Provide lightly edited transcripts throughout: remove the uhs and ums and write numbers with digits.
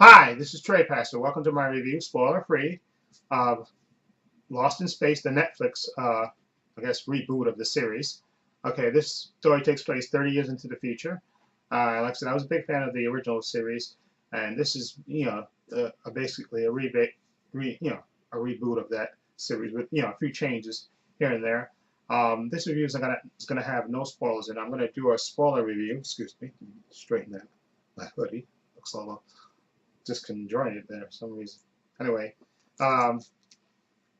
Hi, this is Trey Pastor. Welcome to my review, spoiler free, of Lost in Space, the Netflix, I guess, reboot of the series. Okay, this story takes place 30 years into the future. Like I said, I was a big fan of the original series, and this is, basically a a reboot of that series with, a few changes here and there. This review is gonna have no spoilers, and I'm gonna do a spoiler review. Excuse me, straighten that my hoodie. Looks a little disconjointed there for some reason. Anyway, um,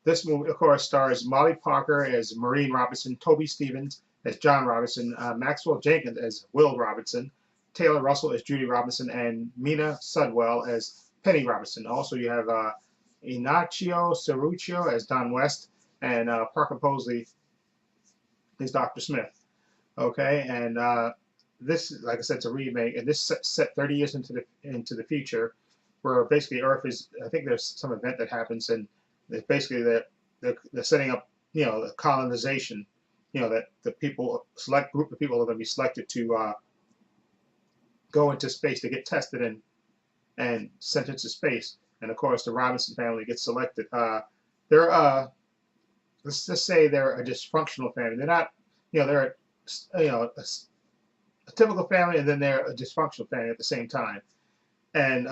this movie, of course, stars Molly Parker as Maureen Robinson, Toby Stevens as John Robinson, Maxwell Jenkins as Will Robinson, Taylor Russell as Judy Robinson, and Mina Sudwell as Penny Robinson. Also, you have Inacio Cerrucho as Don West, and Parker Posey as Dr. Smith. Okay, and this, like I said, it's a remake, and this set 30 years into the future, where basically Earth is. I think there's some event that happens, and it's basically they're setting up, the colonization. That the people select group of people are going to be selected to go into space to get tested and sent into space. And of course, the Robinson family gets selected. They're let's just say they're a dysfunctional family. They're not, they're a typical family, and then they're a dysfunctional family at the same time. And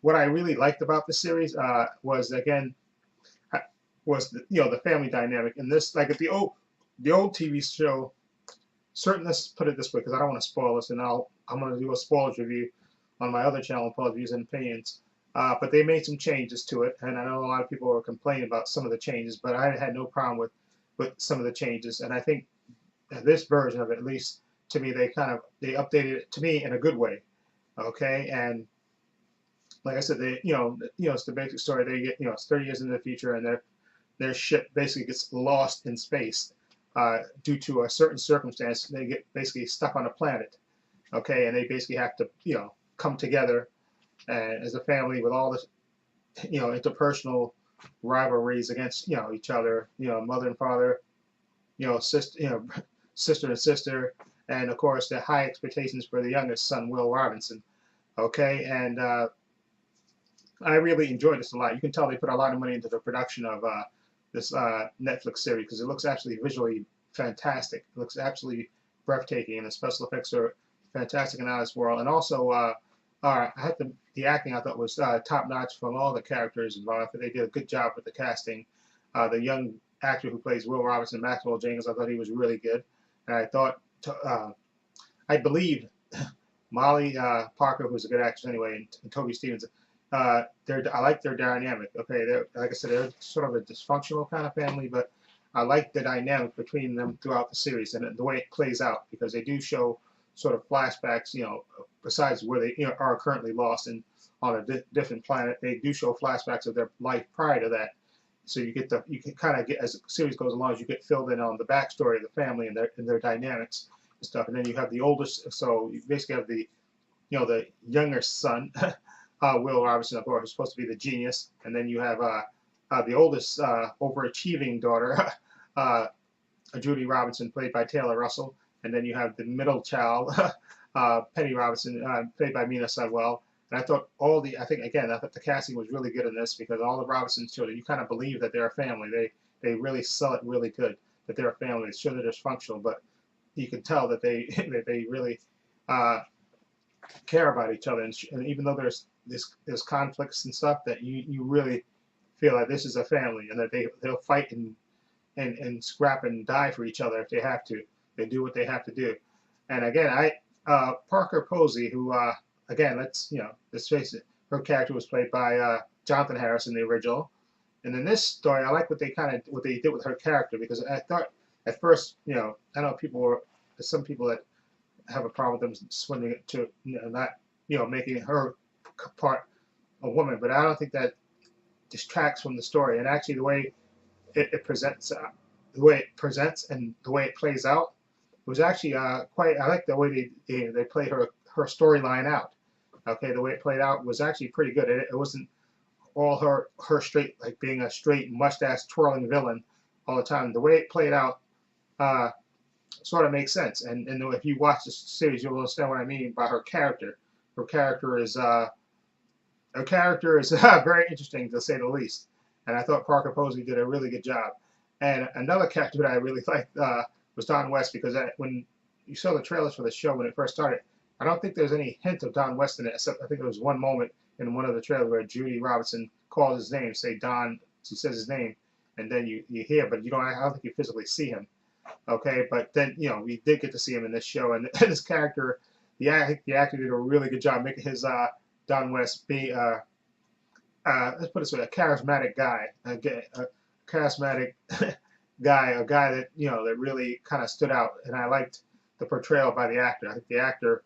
what I really liked about the series was, again, the family dynamic in this. Like at the old TV show. Let's put it this way, because I don't want to spoil this, and I'm going to do a spoilers review on my other channel, Spoilers Views and Opinions. But they made some changes to it, and I know a lot of people were complaining about some of the changes, but I had no problem with some of the changes. And I think this version of it, at least to me, they updated it to me in a good way. Okay, and like I said, it's the basic story. They get, it's 30 years into the future, and their ship basically gets lost in space due to a certain circumstance. They get basically stuck on a planet. Okay, and they basically have to, come together as a family with all this, interpersonal rivalries against, each other. Mother and father, sister, sister and sister, and of course the high expectations for the youngest son, Will Robinson. Okay, and I really enjoyed this a lot. You can tell they put a lot of money into the production of this Netflix series, because it looks actually visually fantastic. It looks absolutely breathtaking, and the special effects are fantastic and out of this world. And also, I had the acting I thought was top notch from all the characters involved. They did a good job with the casting. The young actor who plays Will Robinson, Maxwell Jenkins, I thought he was really good. And I thought, I believe Molly Parker, who's a good actress anyway, and Toby Stevens. I like their dynamic. Okay, like I said, they're sort of a dysfunctional kind of family, but I like the dynamic between them throughout the series and the way it plays out, because they do show sort of flashbacks. Besides where they are currently lost and on a different planet, they do show flashbacks of their life prior to that. So you can kind of get, as the series goes along, you get filled in on the backstory of the family and their dynamics and stuff. And then you have the oldest, so you basically have the younger son. Will Robinson, of course, is supposed to be the genius, and then you have the oldest overachieving daughter, Judy Robinson, played by Taylor Russell, and then you have the middle child, Penny Robinson, played by Mina Sudwell. And I thought the casting was really good in this, because all the Robinson children, you kind of believe that they're a family. They really sell it really good, that they're a family. It's sure they're dysfunctional, but you can tell that that they really care about each other, and even though there's conflicts and stuff, that you really feel like this is a family, and that they'll fight and scrap and die for each other if they have to. They do what they have to do. And again, Parker Posey, who again, let's face it, her character was played by Jonathan Harris in the original, and in this story, I like what they did with her character, because I thought at first, I know there's some people that have a problem with them swinging it to, not making her part a woman, but I don't think that distracts from the story. And actually, it presents, the way it presents and the way it plays out was actually quite. I like the way they played her storyline out. Okay, the way it played out was actually pretty good. It wasn't all her straight, like being a straight mustache twirling villain all the time. The way it played out sort of makes sense. And if you watch the series, you'll understand what I mean by her character. Her character is a character is very interesting to say the least. And I thought Parker Posey did a really good job. And another character that I really liked was Don West, because when you saw the trailers for the show when it first started, I don't think there's any hint of Don West in it, except I think there was one moment in one of the trailers where Judy Robinson calls his name, say Don, she says his name, and then you hear, but I don't think you physically see him. Okay, but then we did get to see him in this show, and his character, the actor did a really good job making his Don West be let's put it this way, a charismatic guy, a charismatic guy, a guy that that really kind of stood out, and I liked the portrayal by the actor. I think the actor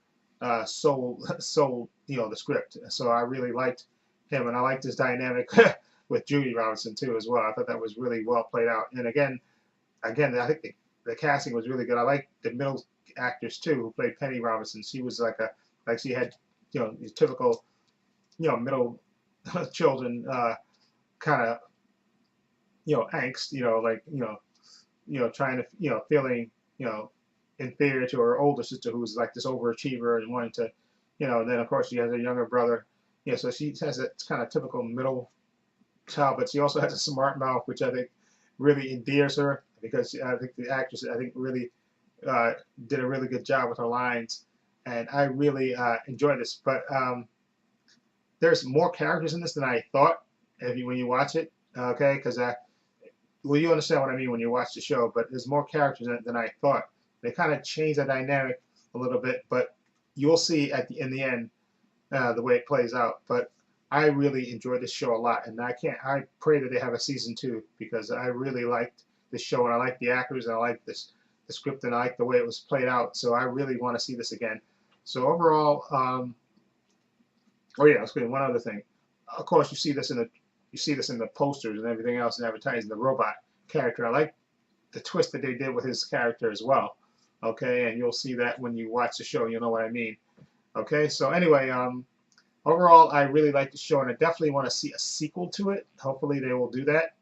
sold the script, so I really liked him, and I liked his dynamic with Judy Robinson too as well. I thought that was really well played out, and again, I think the casting was really good. I like the middle actress too, who played Penny Robinson. She was like she had these typical middle children kind of angst, trying to feeling inferior to her older sister, who's like this overachiever and wanting to and then of course she has a younger brother, so she has that kind of typical middle child, but she also has a smart mouth, which I think really endears her, because I think the actress really did a really good job with her lines, and I really enjoyed this. But there's more characters in this than I thought when you watch it, okay? Because well, you understand what I mean when you watch the show, but there's more characters in it than I thought. They kind of change the dynamic a little bit, but you'll see in the end the way it plays out. But I really enjoyed this show a lot, and I pray that they have a season 2, because I really liked this show, and I like the actors, and I like the script, and I like the way it was played out. So I really want to see this again. So overall, oh yeah, let's get one other thing. Of course, you see this in the posters and everything else and advertising, the robot character. I like the twist that they did with his character as well. Okay, and you'll see that when you watch the show, you'll know what I mean. Okay, so anyway, overall, I really like the show, and I definitely want to see a sequel to it. Hopefully, they will do that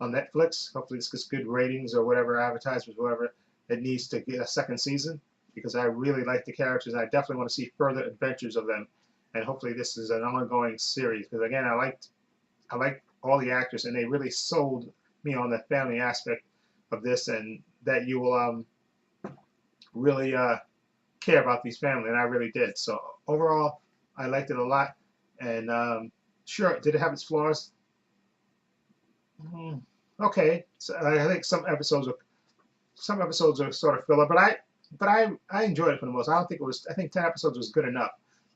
on Netflix. Hopefully, this gets good ratings or whatever, advertisements, whatever it needs to get a second season, because I really like the characters, and I definitely want to see further adventures of them. And hopefully, this is an ongoing series, because again, I like all the actors, and they really sold me on the family aspect of this, and that you will really care about these families, and I really did. So overall, I liked it a lot, and sure, did it have its flaws? Okay, so I think some episodes are sort of filler, but I enjoyed it for the most. I don't think it was. I think 10 episodes was good enough.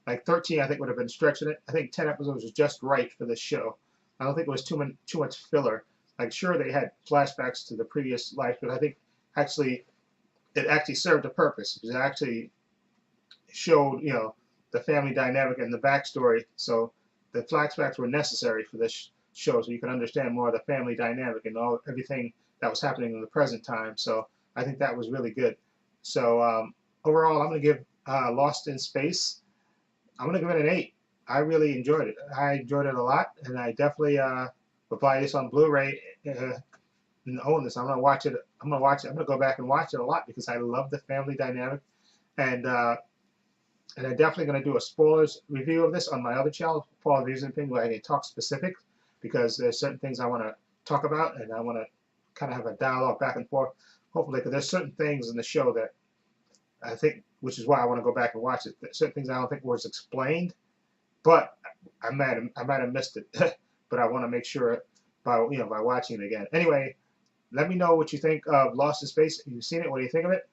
Like 13, I think would have been stretching it. I think 10 episodes was just right for this show. I don't think it was too much filler. Like sure, they had flashbacks to the previous life, but I think it actually served a purpose, because it actually showed the family dynamic and the backstory. So the flashbacks were necessary for this show, so you can understand more of the family dynamic and everything that was happening in the present time. So I think that was really good. So overall, I'm going to give Lost in Space, I'm going to give it an 8. I really enjoyed it. I enjoyed it a lot, and I definitely will buy this on Blu-ray and own this. I'm going to watch it. I'm going to go back and watch it a lot, because I love the family dynamic, and I'm definitely going to do a spoilers review of this on my other channel, Paul Views and Opinion, where I can talk specific, because there's certain things I want to talk about, and I want to kind of have a dialogue back and forth, hopefully, because there's certain things in the show that I think, which is why I want to go back and watch it. There's certain things I don't think was explained, but I might have missed it. But I want to make sure by watching it again. Anyway, let me know what you think of Lost in Space. If you've seen it, what do you think of it?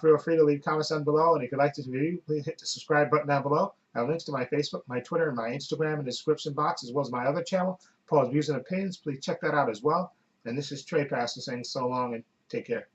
Feel free to leave comments down below, and if you like this video, please hit the subscribe button down below. I have links to my Facebook, my Twitter, and my Instagram in the description box, as well as my other channel, Paul's Views and Opinions. Please check that out as well. And this is Trey Pastor saying so long and take care.